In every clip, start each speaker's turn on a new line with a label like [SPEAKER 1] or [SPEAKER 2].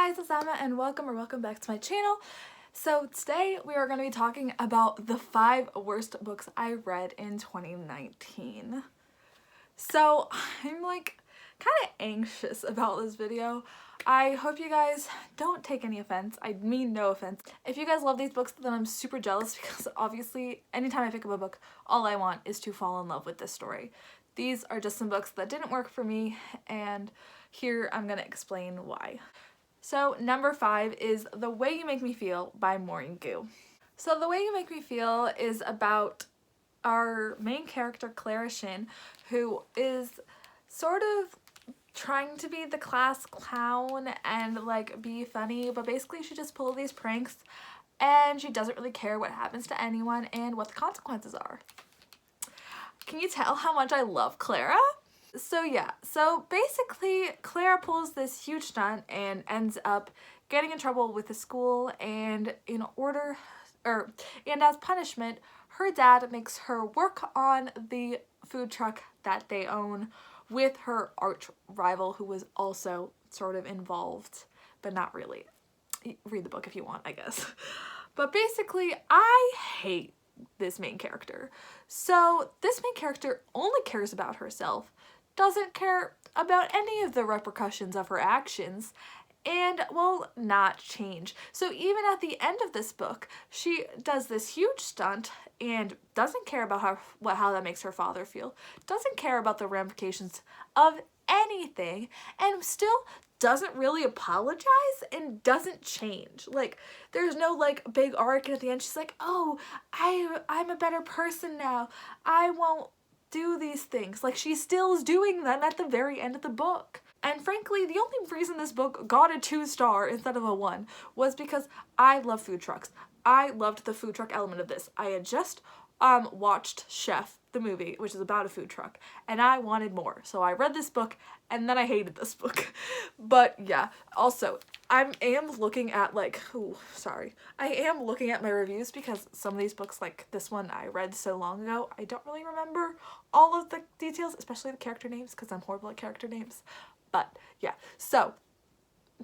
[SPEAKER 1] Hi guys, it's Emma and welcome back to my channel. So today we are going to be talking about the 5 worst books I read in 2019. So I'm like kind of anxious about this video. I hope you guys don't take any offense. I mean no offense. If you guys love these books, then I'm super jealous because obviously anytime I pick up a book, all I want is to fall in love with this story. These are just some books that didn't work for me, and here I'm going to explain why. So number 5 is The Way You Make Me Feel by Maureen Gu. So The Way You Make Me Feel is about our main character Clara Shin, who is sort of trying to be the class clown and like be funny, but basically she just pulls these pranks and she doesn't really care what happens to anyone and what the consequences are. Can you tell how much I love Clara? So yeah, so basically Clara pulls this huge stunt and ends up getting in trouble with the school, and as punishment, her dad makes her work on the food truck that they own with her arch rival, who was also sort of involved, but not really. Read the book if you want, I guess. But basically, I hate this main character. So this main character only cares about herself, doesn't care about any of the repercussions of her actions, and will not change. So even at the end of this book, she does this huge stunt and doesn't care about how that makes her father feel, doesn't care about the ramifications of anything, and still doesn't really apologize and doesn't change. Like, there's no like big arc, and at the end she's like, oh, I'm a better person now, I won't do these things. Like, she still is doing them at the very end of the book. And frankly, the only reason this book got a 2-star instead of a 1 was because I love food trucks. I loved the food truck element of this. I had just watched Chef, the movie, which is about a food truck, and I wanted more. So I read this book and then I hated this book. But yeah, also I am looking at my reviews because some of these books, like this one I read so long ago, I don't really remember all of the details, especially the character names, because I'm horrible at character names. But yeah, so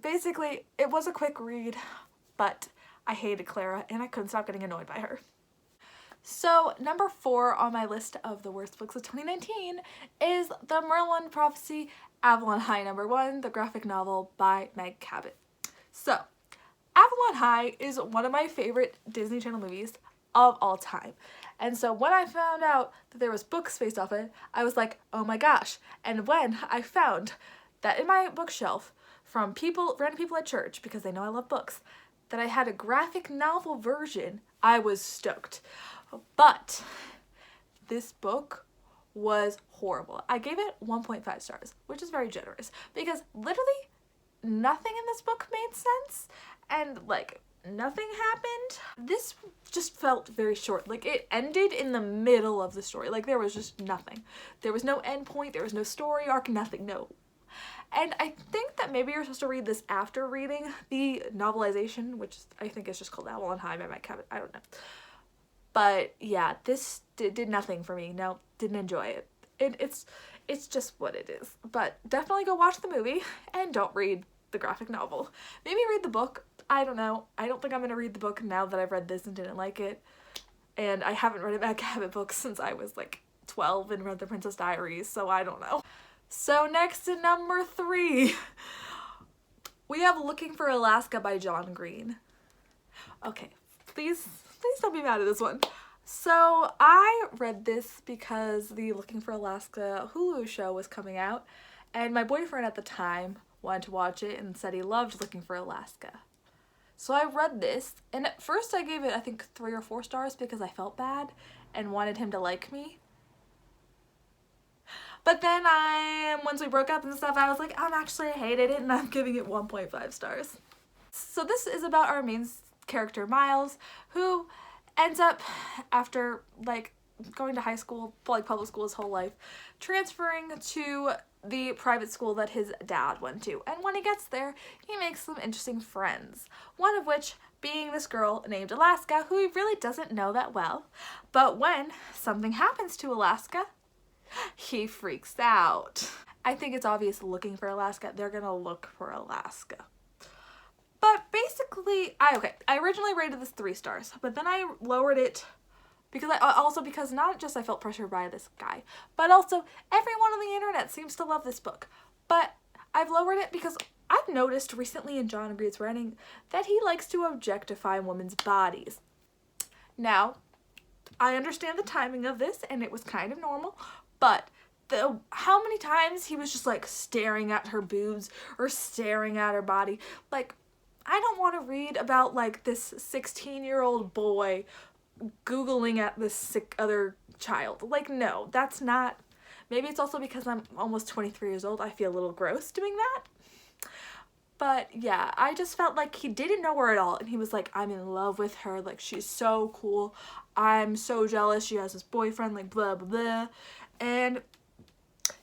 [SPEAKER 1] basically it was a quick read, but I hated Clara and I couldn't stop getting annoyed by her. So number 4 on my list of the worst books of 2019 is The Merlin Prophecy, Avalon High #1, the graphic novel by Meg Cabot. So Avalon High is one of my favorite Disney Channel movies of all time. And so when I found out that there was books based off it, I was like, oh my gosh. And when I found that in my bookshelf from random people at church, because they know I love books, that I had a graphic novel version, I was stoked. But this book was horrible. I gave it 1.5 stars, which is very generous, because literally nothing in this book made sense, and like nothing happened. This just felt very short. Like, it ended in the middle of the story. Like, there was just nothing. There was no end point, there was no story arc, nothing, no. And I think that maybe you're supposed to read this after reading the novelization, which I think is just called Avalon High by Meg Cabot. I don't know. But yeah, this did nothing for me. No, didn't enjoy it. It's just what it is. But definitely go watch the movie and don't read the graphic novel. Maybe read the book. I don't know. I don't think I'm going to read the book now that I've read this and didn't like it. And I haven't read a Meg Cabot book since I was like 12 and read The Princess Diaries, so I don't know. So next to number 3, we have Looking for Alaska by John Green. Okay, please don't be mad at this one. So I read this because the Looking for Alaska Hulu show was coming out, and my boyfriend at the time wanted to watch it and said he loved Looking for Alaska. So I read this, and at first I gave it I think 3 or 4 stars because I felt bad and wanted him to like me. But then once we broke up and stuff, I was like, I hated it, and I'm giving it 1.5 stars. So this is about our main character, Miles, who ends up, after like going to high school, like public school his whole life, transferring to the private school that his dad went to. And when he gets there, he makes some interesting friends. One of which being this girl named Alaska, who he really doesn't know that well. But when something happens to Alaska, he freaks out. I think it's obvious Looking for Alaska. They're gonna look for Alaska. basically, I originally rated this 3 stars, but then I lowered it because because not just I felt pressured by this guy, but also everyone on the internet seems to love this book. But I've lowered it because I've noticed recently in John Green's writing that he likes to objectify women's bodies. Now, I understand the timing of this, and it was kind of normal, but how many times he was just like staring at her boobs or staring at her body. Like, I don't want to read about like this 16-year-old boy Googling at this sick other child. Like, no, that's not. Maybe it's also because I'm almost 23 years old. I feel a little gross doing that. But yeah, I just felt like he didn't know her at all. And he was like, I'm in love with her. Like, she's so cool. I'm so jealous. She has this boyfriend, like, blah, blah, blah. And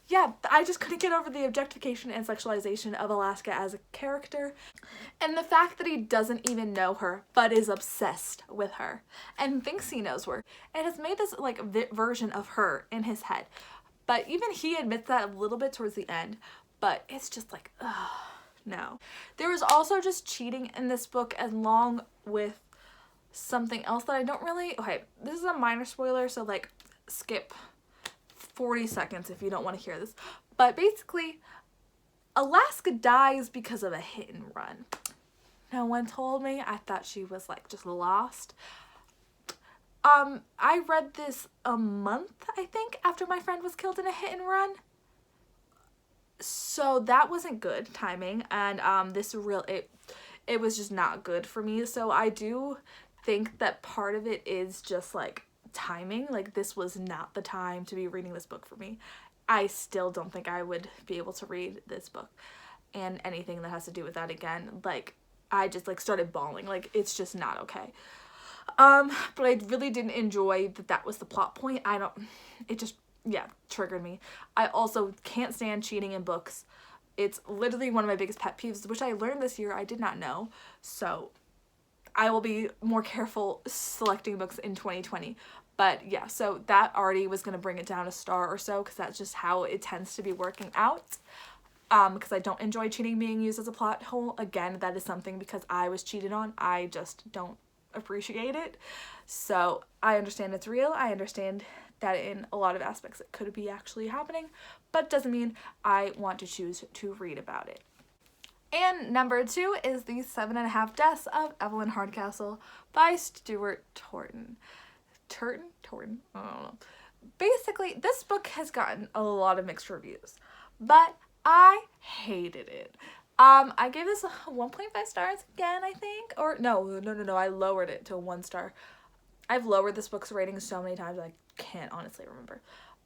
[SPEAKER 1] yeah, I just couldn't get over the objectification and sexualization of Alaska as a character. And the fact that he doesn't even know her, but is obsessed with her. And thinks he knows her. And has made this, like, version of her in his head. But even he admits that a little bit towards the end. But it's just like, ugh. No. There was also just cheating in this book along with something else that I don't really... Okay, this is a minor spoiler, so like skip 40 seconds if you don't want to hear this. But basically, Alaska dies because of a hit and run. No one told me. I thought she was like just lost. I read this a month, I think, after my friend was killed in a hit and run. So that wasn't good timing, and it was just not good for me. So I do think that part of it is just like timing. Like, this was not the time to be reading this book for me. I still don't think I would be able to read this book and anything that has to do with that again. Like, I just like started bawling. Like, it's just not okay. But I really didn't enjoy that was the plot point. It just, yeah, triggered me. I also can't stand cheating in books. It's literally one of my biggest pet peeves, which I learned this year. I did not know. So I will be more careful selecting books in 2020. But yeah, so that already was going to bring it down a star or so, because that's just how it tends to be working out. Because I don't enjoy cheating being used as a plot hole. Again, that is something because I was cheated on. I just don't appreciate it. So I understand it's real. I understand that in a lot of aspects it could be actually happening, but doesn't mean I want to choose to read about it. And number 2 is The 7.5 Deaths of Evelyn Hardcastle by Stuart Torton. Torton? I don't know. Basically, this book has gotten a lot of mixed reviews, but I hated it. I gave this 1.5 stars again, I think, or no, I lowered it to 1 star. I've lowered this book's rating so many times I can't honestly remember.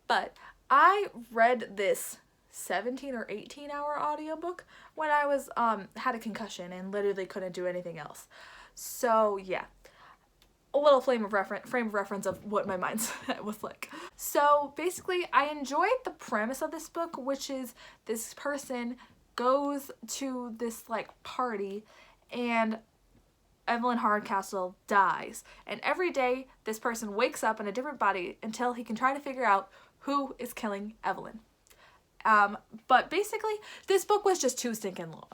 [SPEAKER 1] But I read this 17 or 18 hour audiobook when I was had a concussion and literally couldn't do anything else. So yeah, a little frame of reference of what my mindset was like. So basically, I enjoyed the premise of this book, which is this person goes to this like party and Evelyn Hardcastle dies, and every day this person wakes up in a different body until he can try to figure out who is killing Evelyn. But basically, this book was just too stinking long.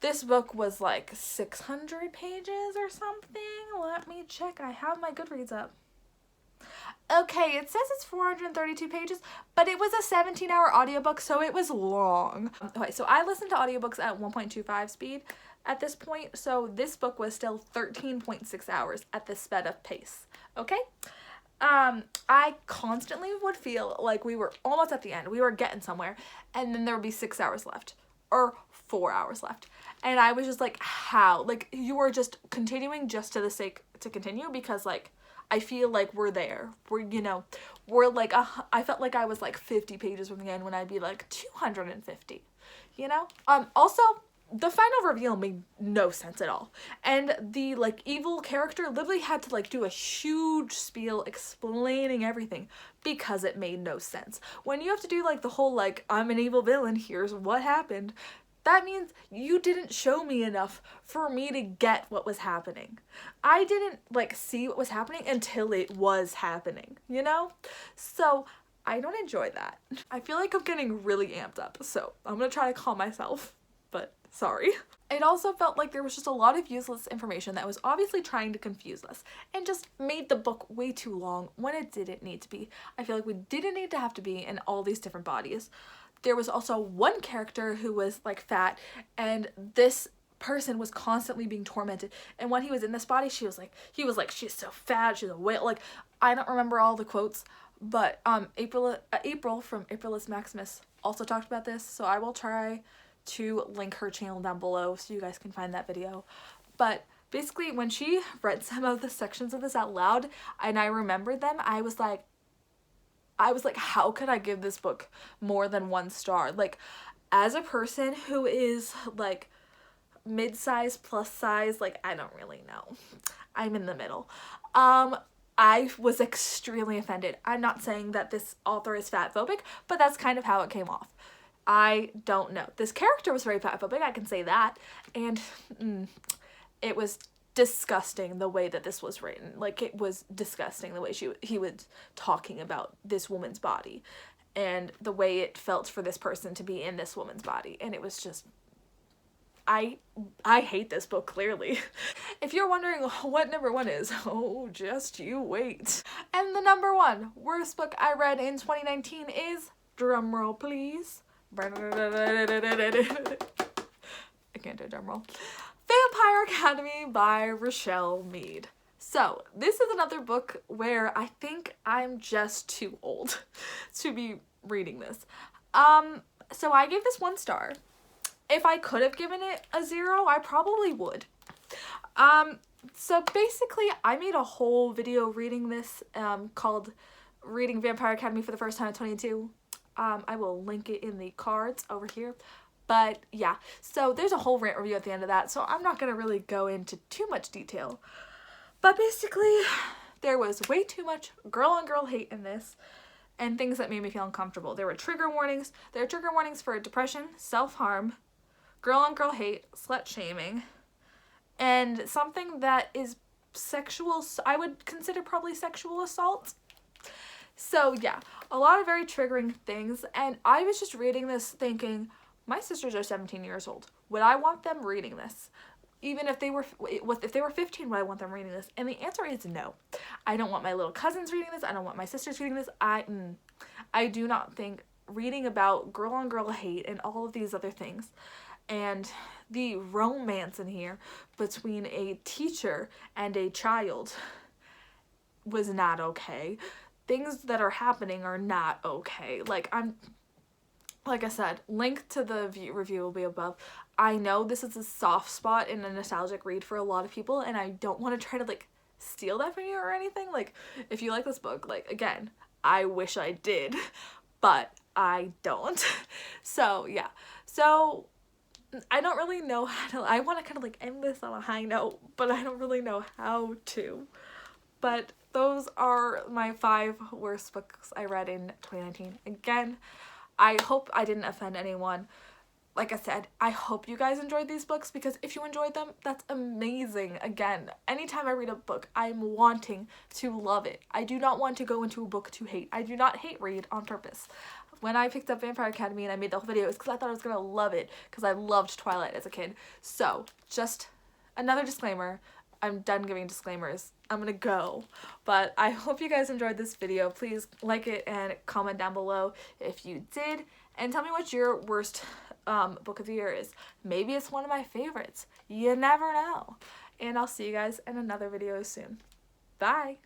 [SPEAKER 1] This book was like 600 pages or something. Let me check. I have my Goodreads up. Okay, it says it's 432 pages, but it was a 17-hour audiobook, so it was long. Okay, so I listened to audiobooks at 1.25 speed at this point, so this book was still 13.6 hours at this sped up pace, okay? I constantly would feel like we were almost at the end. We were getting somewhere, and then there would be 6 hours left, or 4 hours left. And I was just like, how? Like, you are just continuing just to the sake to continue, because, like, I feel like we're there. We're like, I felt like I was like 50 pages from the end when I'd be like 250, you know? Also, the final reveal made no sense at all. And the like evil character literally had to like do a huge spiel explaining everything because it made no sense. When you have to do like the whole like, I'm an evil villain, here's what happened, that means you didn't show me enough for me to get what was happening. I didn't like see what was happening until it was happening, you know? So I don't enjoy that. I feel like I'm getting really amped up, so I'm gonna try to calm myself, but Sorry. It also felt like there was just a lot of useless information that was obviously trying to confuse us and just made the book way too long when it didn't need to be. I feel like we didn't need to have to be in all these different bodies. There was also one character who was like fat, and this person was constantly being tormented, and when he was in this body, he was like she's so fat, she's a whale. Like, I don't remember all the quotes, but April from April is Maximus also talked about this, so I will try to link her channel down below so you guys can find that video. But basically, when she read some of the sections of this out loud and I remembered them, I was like, how could I give this book more than 1 star? Like, as a person who is like mid-size, plus size, like, I don't really know. I'm in the middle. I was extremely offended. I'm not saying that this author is fat phobic, but that's kind of how it came off. I don't know. This character was very fat phobic, I can say that, and it was disgusting the way that this was written. Like, it was disgusting the way he was talking about this woman's body and the way it felt for this person to be in this woman's body, and it was just, I hate this book, clearly. If you're wondering what number 1 is, oh, just you wait. And the number 1 worst book I read in 2019 is, drumroll please, I can't do a drum roll, Vampire Academy by Rochelle Mead. So this is another book where I think I'm just too old to be reading this. So I gave this 1 star. If I could have given it a 0, I probably would. So basically, I made a whole video reading this called Reading Vampire Academy for the First Time in 2022. I will link it in the cards over here. But yeah, so there's a whole rant review at the end of that, so I'm not going to really go into too much detail. But basically, there was way too much girl on girl hate in this, and things that made me feel uncomfortable. There were trigger warnings. There are trigger warnings for depression, self-harm, girl on girl hate, slut shaming, and something that is sexual, I would consider probably sexual assault. So yeah, a lot of very triggering things, and I was just reading this thinking, my sisters are 17 years old. Would I want them reading this? Even if they were 15, would I want them reading this? And the answer is no. I don't want my little cousins reading this. I don't want my sisters reading this. I do not think reading about girl on girl hate and all of these other things, and the romance in here between a teacher and a child was not okay. Things that are happening are not okay. Like I said, link to the review will be above. I know this is a soft spot in a nostalgic read for a lot of people, and I don't want to try to like steal that from you or anything. Like, if you like this book, like, again, I wish I did, but I don't. So yeah, so I don't really know how to, I want to kind of like end this on a high note, but I don't really know how to. But those are my 5 worst books I read in 2019. Again, I hope I didn't offend anyone. Like I said, I hope you guys enjoyed these books, because if you enjoyed them, that's amazing. Again, anytime I read a book, I'm wanting to love it. I do not want to go into a book to hate. I do not hate read on purpose. When I picked up Vampire Academy and I made the whole video, it's because I thought I was going to love it, because I loved Twilight as a kid. So, just another disclaimer. I'm done giving disclaimers. I'm gonna go. But I hope you guys enjoyed this video. Please like it and comment down below if you did. And tell me what your worst book of the year is. Maybe it's one of my favorites. You never know. And I'll see you guys in another video soon. Bye!